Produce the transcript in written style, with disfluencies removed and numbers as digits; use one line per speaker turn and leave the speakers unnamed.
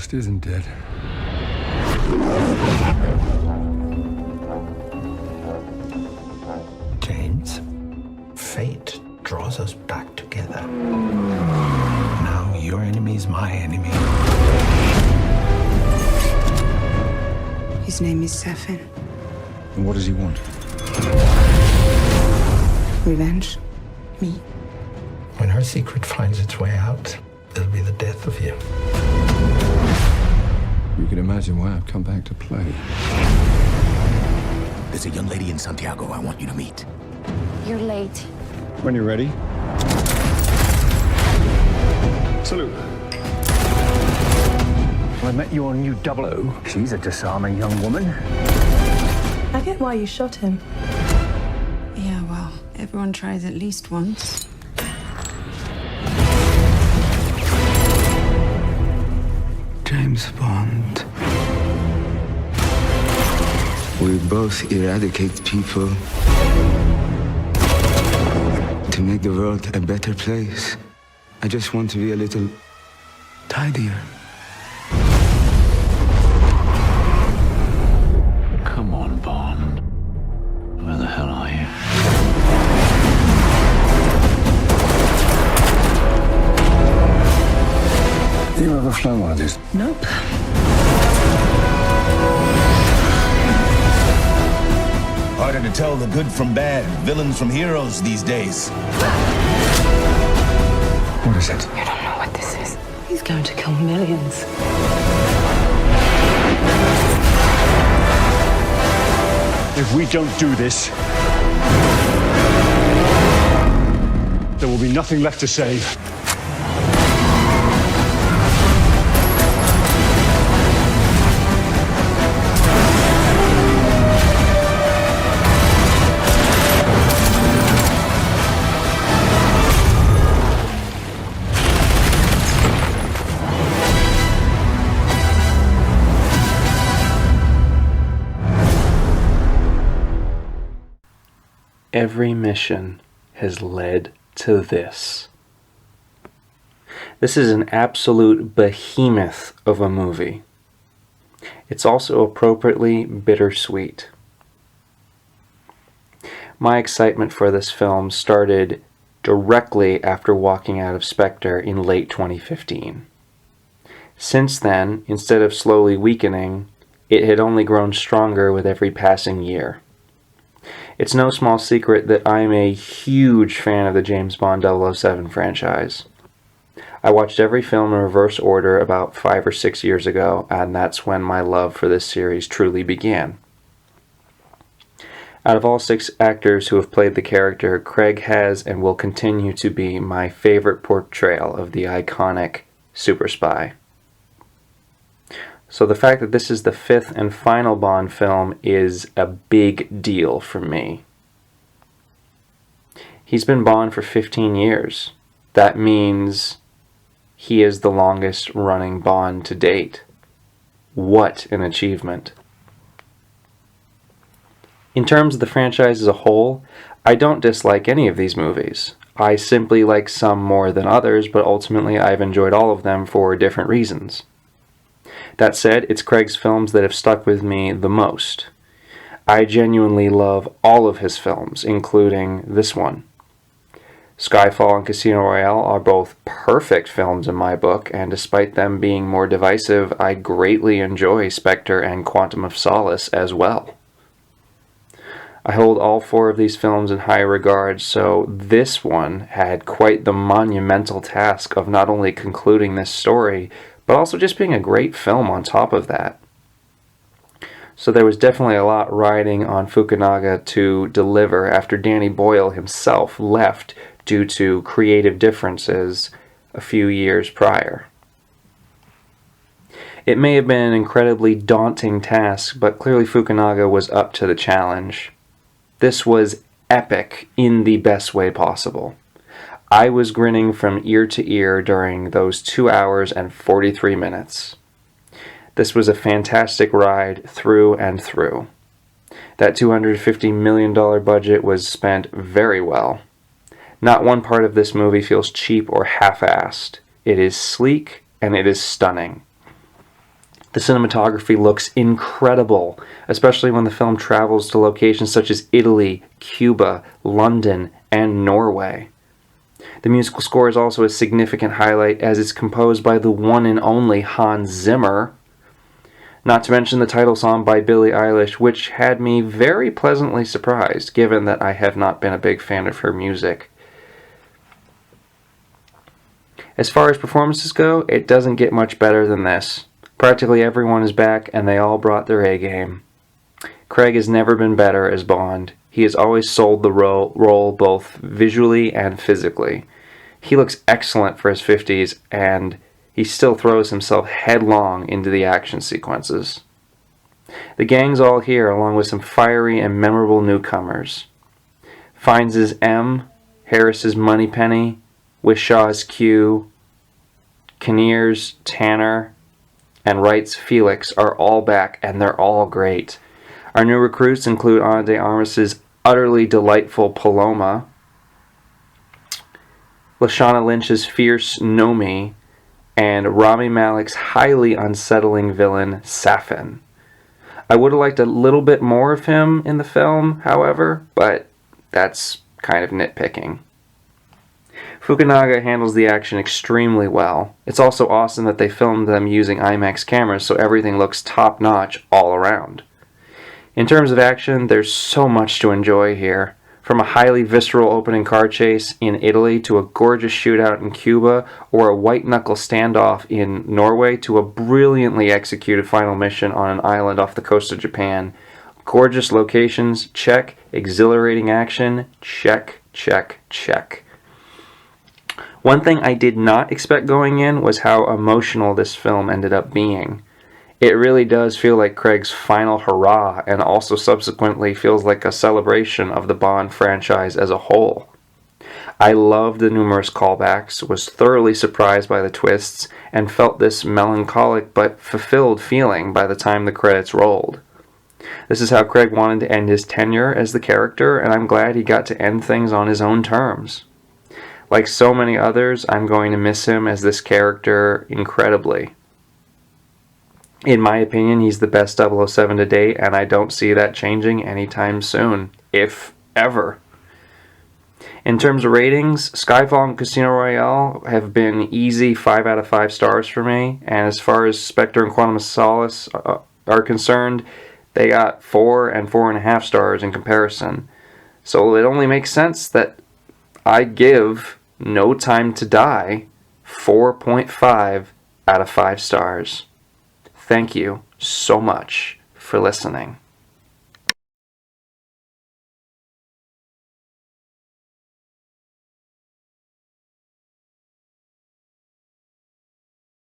ghost isn't dead.
James, fate draws us back together. Now your enemy's my enemy.
His name is Safin.
And what does he want?
Revenge. Me.
When her secret finds its way out, it'll be the death of you.
You can imagine why I've come back to play.
There's a young lady in Santiago I want you to meet.
You're late.
When you're ready. Salute.
I met your new 00. She's a disarming young woman.
I get why you shot him.
Yeah, well, everyone tries at least once.
James Bond.
We both eradicate people to make the world a better place. I just want to be a little tidier.
Come on, Bond. Where the hell are you?
You ever flown one of these?
Nope.
Harder to tell the good from bad, villains from heroes these days.
What is it?
You don't know what this is. He's going to kill millions.
If we don't do this, there will be nothing left to save.
Every mission has led to this. This is an absolute behemoth of a movie. It's also appropriately bittersweet. My excitement for this film started directly after walking out of Spectre in late 2015. Since then, instead of slowly weakening, it had only grown stronger with every passing year. It's no small secret that I'm a huge fan of the James Bond 007 franchise. I watched every film in reverse order about 5 or 6 years ago, and that's when my love for this series truly began. Out of all 6 actors who have played the character, Craig has and will continue to be my favorite portrayal of the iconic super spy. So the fact that this is the 5th and final Bond film is a big deal for me. He's been Bond for 15 years. That means he is the longest running Bond to date. What an achievement. In terms of the franchise as a whole, I don't dislike any of these movies. I simply like some more than others, but ultimately I've enjoyed all of them for different reasons. That said, it's Craig's films that have stuck with me the most. I genuinely love all of his films, including this one. Skyfall and Casino Royale are both perfect films in my book, and despite them being more divisive, I greatly enjoy Spectre and Quantum of Solace as well. I hold all 4 of these films in high regard, so this one had quite the monumental task of not only concluding this story, but also just being a great film on top of that. So there was definitely a lot riding on Fukunaga to deliver after Danny Boyle himself left due to creative differences a few years prior. It may have been an incredibly daunting task, but clearly Fukunaga was up to the challenge. This was epic in the best way possible. I was grinning from ear to ear during those 2 hours and 43 minutes. This was a fantastic ride through and through. That $250 million budget was spent very well. Not one part of this movie feels cheap or half-assed. It is sleek and it is stunning. The cinematography looks incredible, especially when the film travels to locations such as Italy, Cuba, London, and Norway. The musical score is also a significant highlight as it's composed by the one and only Hans Zimmer, not to mention the title song by Billie Eilish, which had me very pleasantly surprised, given that I have not been a big fan of her music. As far as performances go, it doesn't get much better than this. Practically everyone is back, and they all brought their A-game. Craig has never been better as Bond. He has always sold the role both visually and physically. He looks excellent for his 50s, and he still throws himself headlong into the action sequences. The gang's all here, along with some fiery and memorable newcomers. Fiennes' M, Harris's Moneypenny, Wishaw's Q, Kinnear's Tanner, and Wright's Felix are all back, and they're all great. Our new recruits include Ana de Armas's utterly delightful Paloma, Lashana Lynch's fierce Nomi, and Rami Malek's highly unsettling villain, Safin. I would have liked a little bit more of him in the film, however, but that's kind of nitpicking. Fukunaga handles the action extremely well. It's also awesome that they filmed them using IMAX cameras, so everything looks top-notch all around. In terms of action, there's so much to enjoy here. From a highly visceral opening car chase in Italy to a gorgeous shootout in Cuba, or a white-knuckle standoff in Norway to a brilliantly executed final mission on an island off the coast of Japan. Gorgeous locations, check. Exhilarating action, check, check, check. One thing I did not expect going in was how emotional this film ended up being. It really does feel like Craig's final hurrah, and also subsequently feels like a celebration of the Bond franchise as a whole. I loved the numerous callbacks, was thoroughly surprised by the twists, and felt this melancholic but fulfilled feeling by the time the credits rolled. This is how Craig wanted to end his tenure as the character, and I'm glad he got to end things on his own terms. Like so many others, I'm going to miss him as this character incredibly. In my opinion, he's the best 007 to date, and I don't see that changing anytime soon, if ever. In terms of ratings, Skyfall and Casino Royale have been easy 5 out of 5 stars for me, and as far as Spectre and Quantum of Solace are concerned, they got 4 and 4.5 stars in comparison. So it only makes sense that I give No Time to Die 4.5 out of 5 stars. Thank you so much for listening.